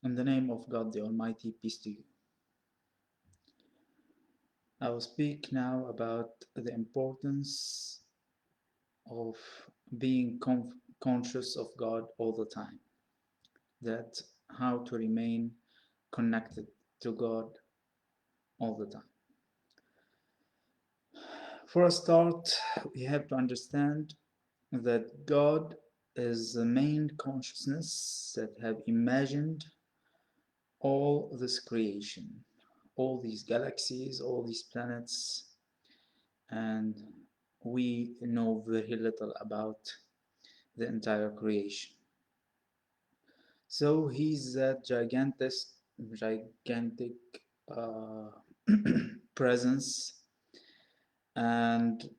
In the name of God the Almighty, peace to you. I will speak now about the importance of being conscious of God all the time. That how to remain connected to God all the time. For a start, we have to understand that God is the main consciousness that have imagined all this creation, all these galaxies, all these planets, and we know very little about the entire creation. So he's that gigantic uh, presence, and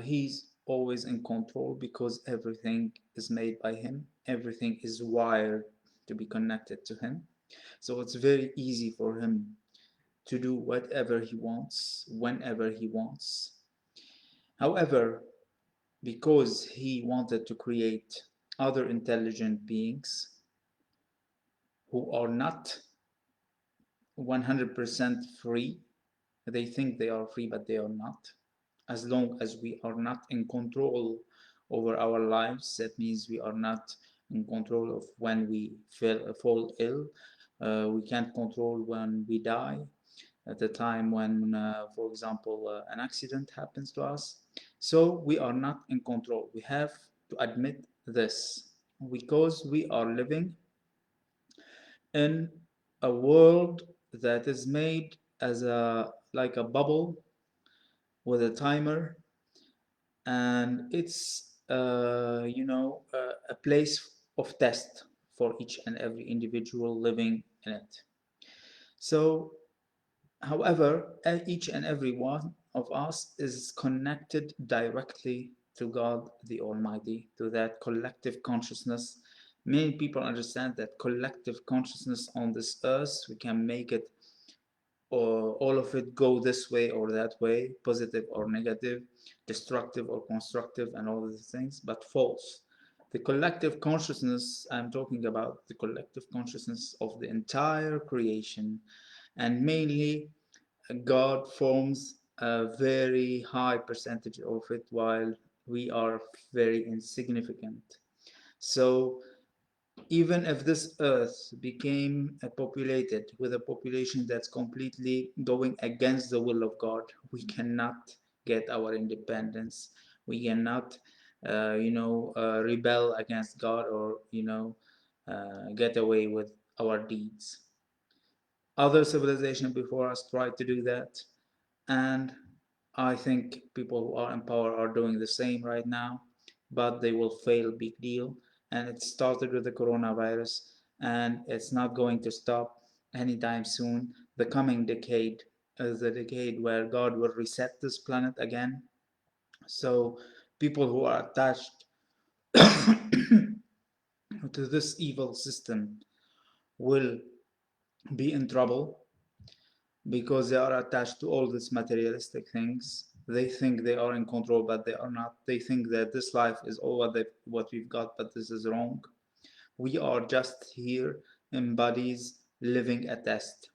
he's always in control because everything is made by him. Everything is wired to be connected to him. So it's very easy for him to do whatever he wants, whenever he wants. However, because he wanted to create other intelligent beings who are not 100% free, they think they are free, but they are not. As long as we are not in control over our lives, that means we are not in control of when we fall ill. We can't control when we die, at the time when, for example, an accident happens to us. So we are not in control. We have to admit this because we are living in a world that is made as a like a bubble with a timer, and it's a place of test for each and every individual living in it. So however, each and every one of us is connected directly to God the Almighty, to that collective consciousness. Many people understand that collective consciousness on this earth, we can make it, or all of it, go this way or that way, positive or negative, destructive or constructive, and all these things, but false. The collective consciousness, I'm talking about the collective consciousness of the entire creation, and mainly God forms a very high percentage of it, while we are very insignificant. So even if this earth became populated with a population that's completely going against the will of God, we cannot get our independence. We cannot, rebel against God, or, get away with our deeds. Other civilizations before us tried to do that, and I think people who are in power are doing the same right now, but they will fail big deal. And it started with the coronavirus, and it's not going to stop anytime soon. The coming decade is the decade where God will reset this planet again. So people who are attached to this evil system will be in trouble because they are attached to all these materialistic things. They think they are in control, but they are not. They think that this life is all what we've got, but this is wrong. We are just here in bodies living a test.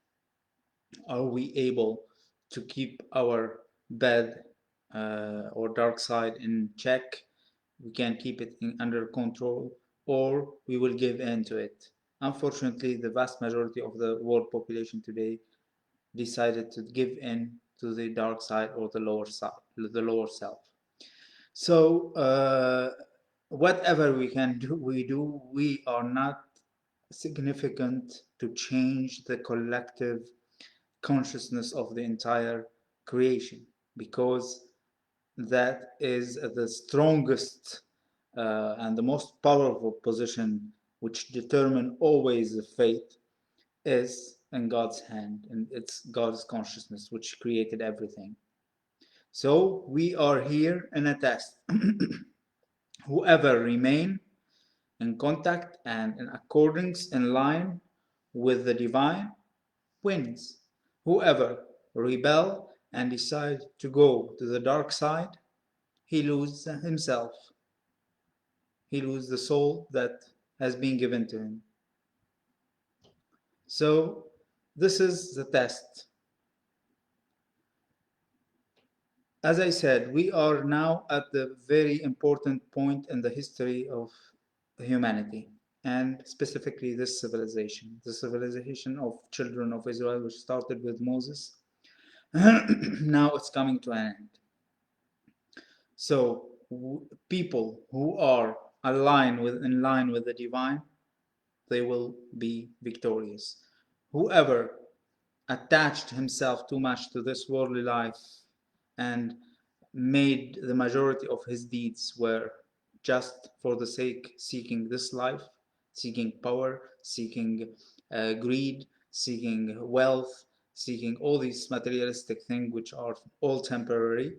Are we able to keep our bad or dark side in check? We can keep it under control, or we will give in to it. Unfortunately, the vast majority of the world population today decided to give in to the dark side, or the lower self. So whatever we can do, we do. We are not significant to change the collective consciousness of the entire creation, because that is the strongest and the most powerful position, which determine always the fate, is in God's hand, and it's God's consciousness which created everything. So we are here in a test. Whoever remain in contact and in accordance, in line with the divine, wins. Whoever rebel and decide to go to the dark side, he loses himself. He loses the soul that has been given to him. So this is the test. As I said, we are now at the very important point in the history of humanity, and specifically this civilization, the civilization of children of Israel, which started with Moses. Now it's coming to an end. So people who are in line with the divine, they will be victorious. Whoever attached himself too much to this worldly life and made the majority of his deeds were just for the sake seeking this life, seeking power, seeking greed, seeking wealth, seeking all these materialistic things which are all temporary,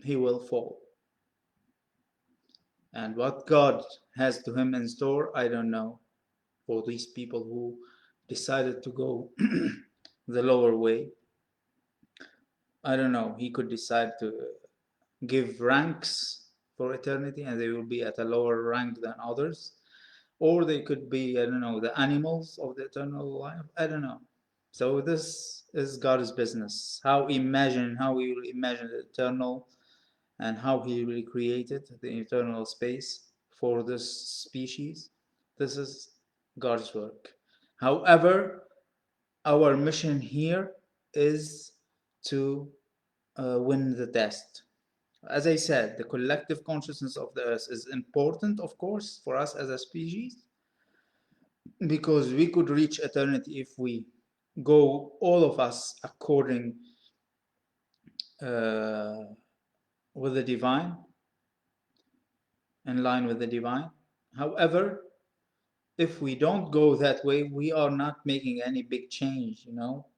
he will fall. And what God has to him in store, I don't know. For these people who decided to go the lower way, I don't know. He could decide to give ranks for eternity and they will be at a lower rank than others. Or they could be, I don't know, the animals of the eternal life. I don't know. So this is God's business. How he will imagine the eternal and how he really created the eternal space for this species. This is God's work. However, our mission here is to win the test. As I said, the collective consciousness of the earth is important, of course, for us as a species, because we could reach eternity if we go, all of us, according with the divine, in line with the divine. However, if we don't go that way, we are not making any big change.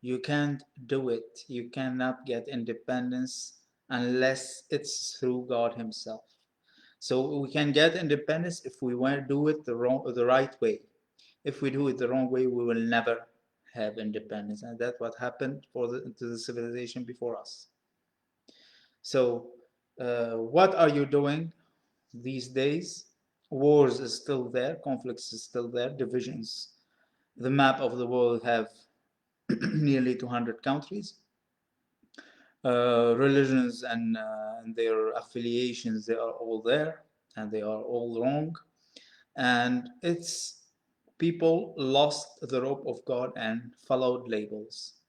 You can't do it. You cannot get independence unless it's through God himself. So we can get independence if we want to do it the right way. If we do it the wrong way, we will never have independence, and that's what happened to the civilization before us. So what are you doing these days? Wars is still there, conflicts is still there, divisions. The map of the world have nearly 200 countries. Religions and their affiliations, they are all there, and they are all wrong. And it's people lost the rope of God and followed labels.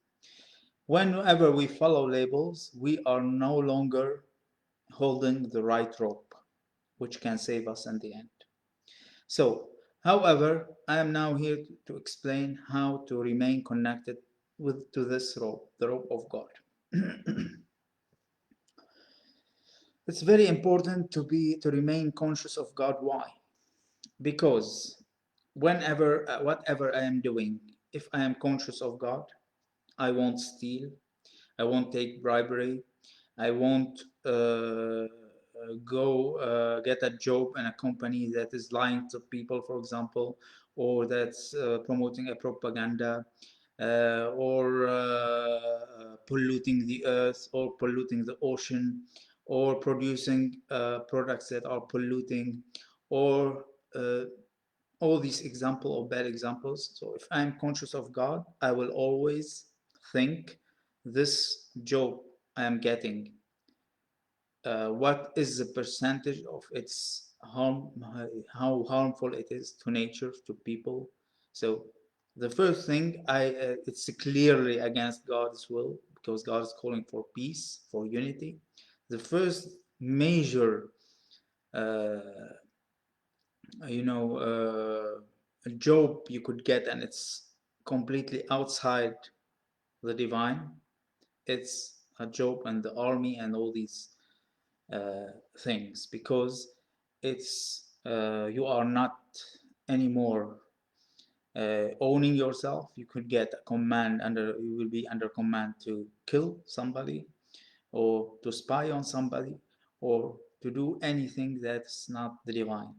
Whenever we follow labels, we are no longer holding the right rope, which can save us in the end. So, however, I am now here to explain how to remain connected to this rope, the rope of God. It's very important to remain conscious of God. Why? Because whatever I am doing, if I am conscious of God, I won't steal, I won't take bribery, I won't go get a job in a company that is lying to people, for example, or that's promoting a propaganda, or polluting the earth, or polluting the ocean, or producing products that are polluting, or all these examples or bad examples. So if I'm conscious of God, I will always think this job I am getting, what is the percentage of its harm, how harmful it is to nature, to people. So the first thing, it's clearly against God's will, because God is calling for peace, for unity. The first major a job you could get, and it's completely outside the divine, it's a job and the army and all these things, because it's you are not anymore owning yourself. You could get a command you will be under command to kill somebody, or to spy on somebody, or to do anything that's not the divine.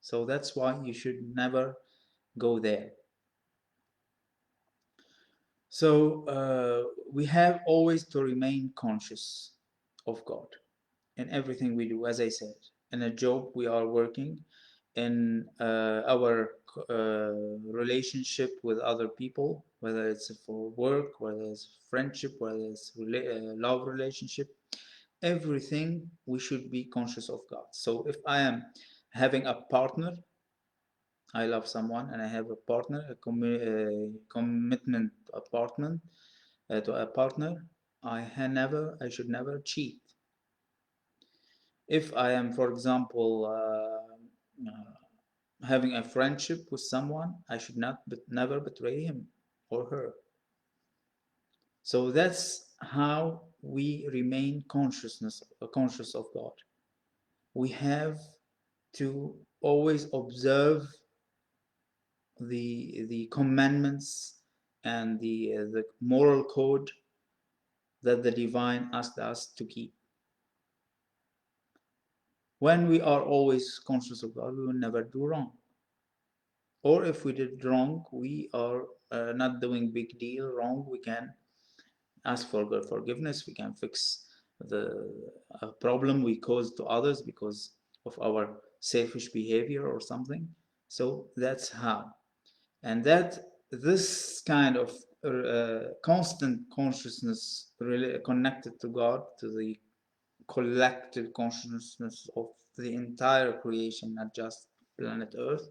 So that's why you should never go there. So we have always to remain conscious of God in everything we do. As I said, in a job we are working, in our relationship with other people, whether it's for work, whether it's friendship, whether it's love relationship, everything we should be conscious of God. So if I am having a partner, I love someone and I have a partner, a commitment apartment to a partner, I should never cheat. If I am, for example, having a friendship with someone, I should never betray him or her. So that's how we remain conscious of God. We have to always observe the commandments and the moral code that the divine asked us to keep. When we are always conscious of God, we will never do wrong. Or if we did wrong, we are not doing big deal wrong, we can ask for forgiveness, we can fix the problem we caused to others because of our selfish behavior or something. So that's how. And that this kind of constant consciousness really connected to God, to the collective consciousness of the entire creation, not just planet Earth.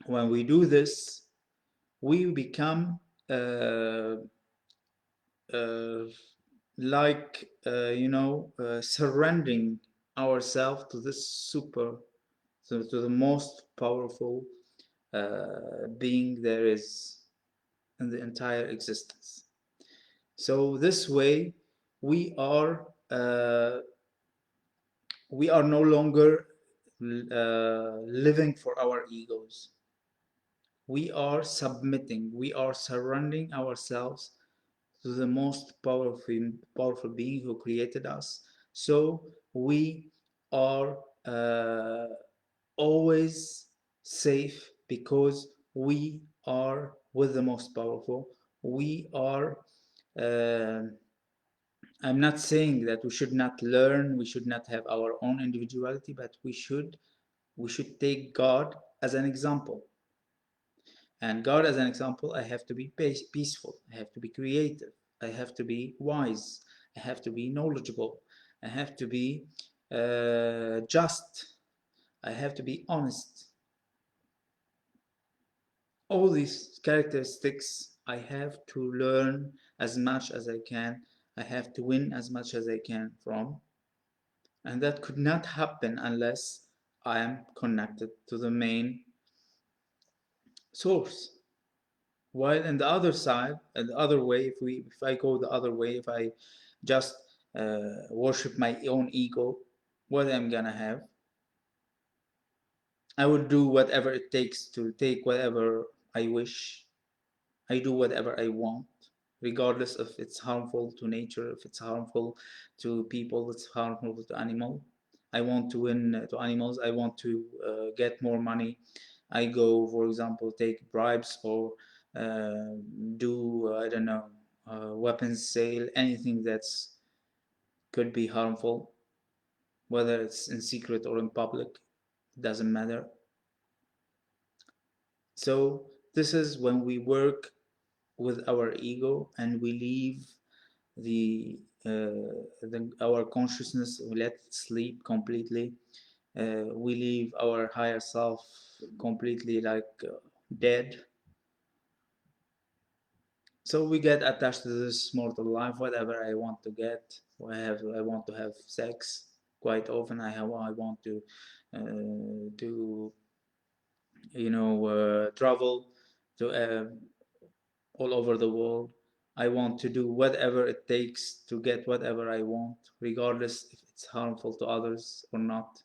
When we do this, we become like surrendering ourselves to this to the most powerful being there is in the entire existence. So this way we are no longer living for our egos. We are submitting, we are surrendering ourselves to the most powerful being who created us. So we are always safe because we are with the most powerful. We are I'm not saying that we should not learn, we should not have our own individuality, but we should take God as an example. And God as an example, I have to be peaceful, I have to be creative, I have to be wise, I have to be knowledgeable, I have to be just, I have to be honest. All these characteristics I have to learn as much as I can. I have to win as much as I can from. And that could not happen unless I am connected to the main source. While in the other side, the other way, if I go the other way, if I just worship my own ego, what I'm gonna have? I will do whatever it takes to take whatever I wish. I do whatever I want, regardless if it's harmful to nature, if it's harmful to people, it's harmful to animal. I want to win to animals. I want to get more money. I go, for example, take bribes or do I don't know, weapons sale, anything that's could be harmful, whether it's in secret or in public, doesn't matter. So this is when we work with our ego and we leave our consciousness, we let it sleep completely. We leave our higher self completely like dead. So we get attached to this mortal life, whatever I want to get. I want to have sex quite often. I want to travel to all over the world. I want to do whatever it takes to get whatever I want, regardless if it's harmful to others or not.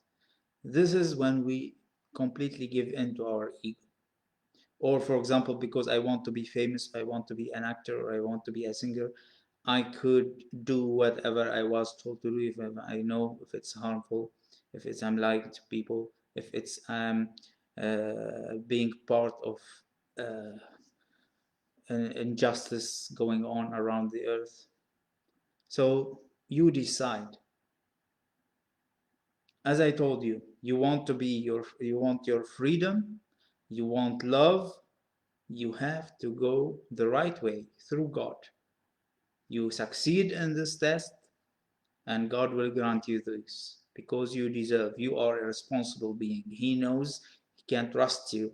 This is when we completely give in to our ego. Or, for example, because I want to be famous, I want to be an actor, or I want to be a singer, I could do whatever I was told to do if I know if it's harmful, if it's I'm liked people, if it's being part of uh, an injustice going on around the earth. So you decide. As I told you, you want your freedom, You want love, you have to go the right way through God. You succeed in this test, and God will grant you this because you deserve. You are a responsible being. He knows He can trust you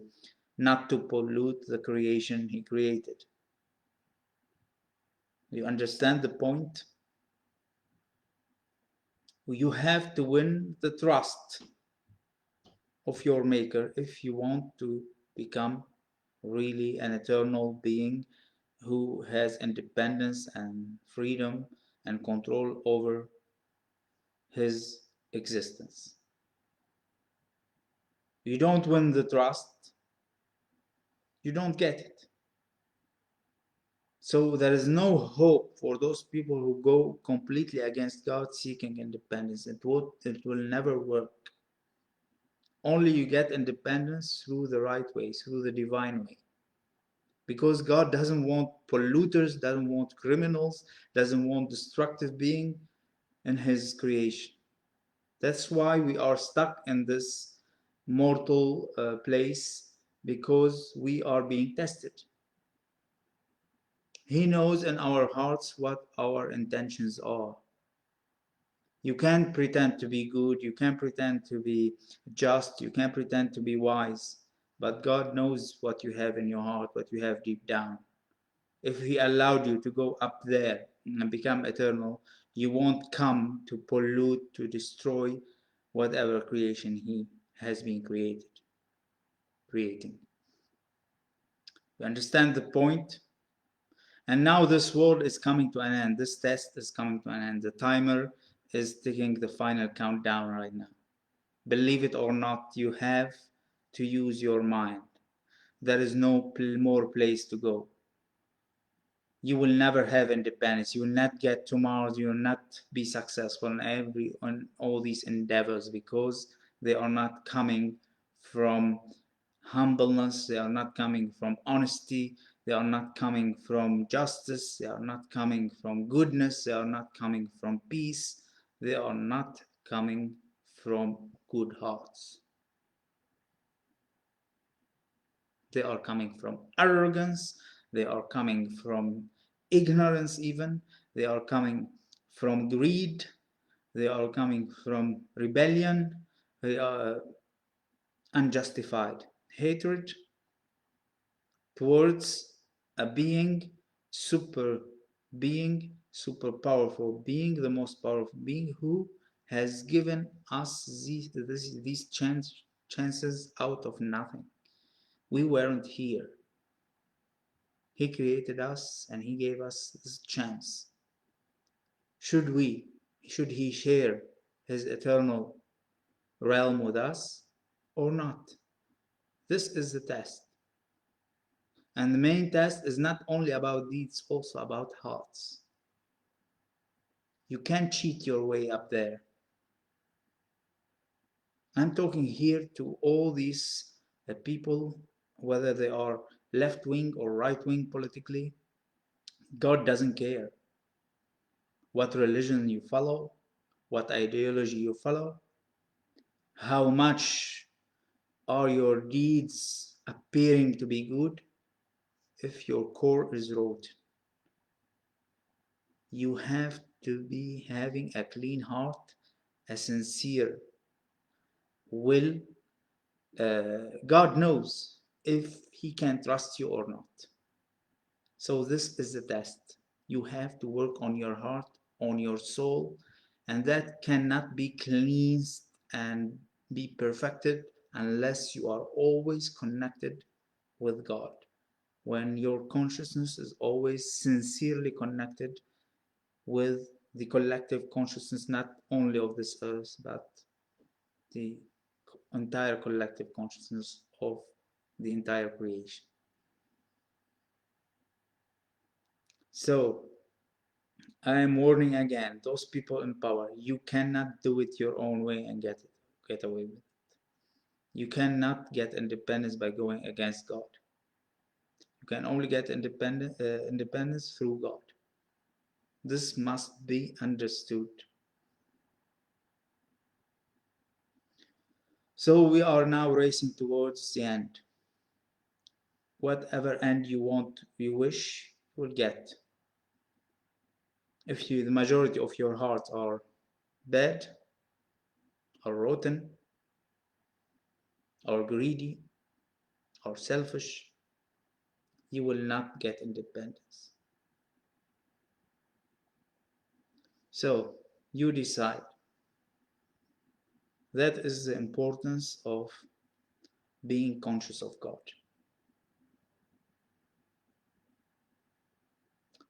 not to pollute the creation He created. You understand the point? You have to win the trust of your Maker if you want to become really an eternal being who has independence and freedom and control over his existence. You don't win the trust, you don't get it. So there is no hope for those people who go completely against God seeking independence. It will never work. Only you get independence through the right way, through the divine way. Because God doesn't want polluters, doesn't want criminals, doesn't want destructive being in his creation. That's why we are stuck in this mortal place, because we are being tested. He knows in our hearts what our intentions are. You can't pretend to be good, you can't pretend to be just, you can't pretend to be wise, but God knows what you have in your heart, what you have deep down. If He allowed you to go up there and become eternal, you won't come to pollute, to destroy whatever creation He has been creating. You understand the point? And now this world is coming to an end. This test is coming to an end. The timer is taking the final countdown right now. Believe it or not, you have to use your mind. There is no more place to go. You will never have independence. You will not get to Mars. You will not be successful in all these endeavors, because they are not coming from humbleness. They are not coming from honesty. They are not coming from justice. They are not coming from goodness. They are not coming from peace. They are not coming from good hearts. They are coming from arrogance. They are coming from ignorance even. They are coming from greed. They are coming from rebellion. They are unjustified hatred towards a super super powerful being, the most powerful being, who has given us these chances out of nothing. We weren't here. He created us and He gave us this chance. Should He share His eternal realm with us or not? This is the test. And the main test is not only about deeds, also about hearts. You can't cheat your way up there. I'm talking here to all these people, whether they are left wing or right wing politically. God doesn't care what religion you follow, what ideology you follow, how much are your deeds appearing to be good. If your core is rotten, you have to be having a clean heart, a sincere will. God knows if He can trust you or not. So this is the test. You have to work on your heart, on your soul, and that cannot be cleansed and be perfected unless you are always connected with God. When your consciousness is always sincerely connected with the collective consciousness, not only of this earth, but the entire collective consciousness of the entire creation. So I am warning again, those people in power, you cannot do it your own way and get away with it. You cannot get independence by going against God. You can only get independence through God. This must be understood. So we are now racing towards the end. whatever end you wish, you will get. If the majority of your hearts are bad, or rotten, or greedy, or selfish, you will not get independence. So you decide. That is the importance of being conscious of God.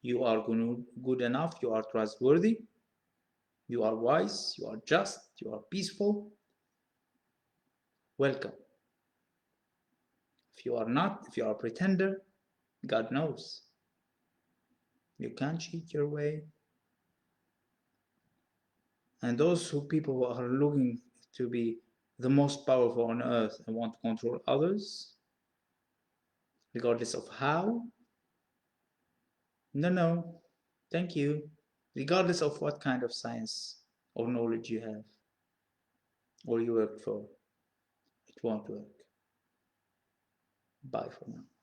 You are good enough, you are trustworthy, you are wise, you are just, you are peaceful. Welcome. If you are not, if you are a pretender, God knows. You can't cheat your way. And those people who are looking to be the most powerful on earth and want to control others, regardless of how, no, thank you. Regardless of what kind of science or knowledge you have or you work for, it won't work. Bye for now.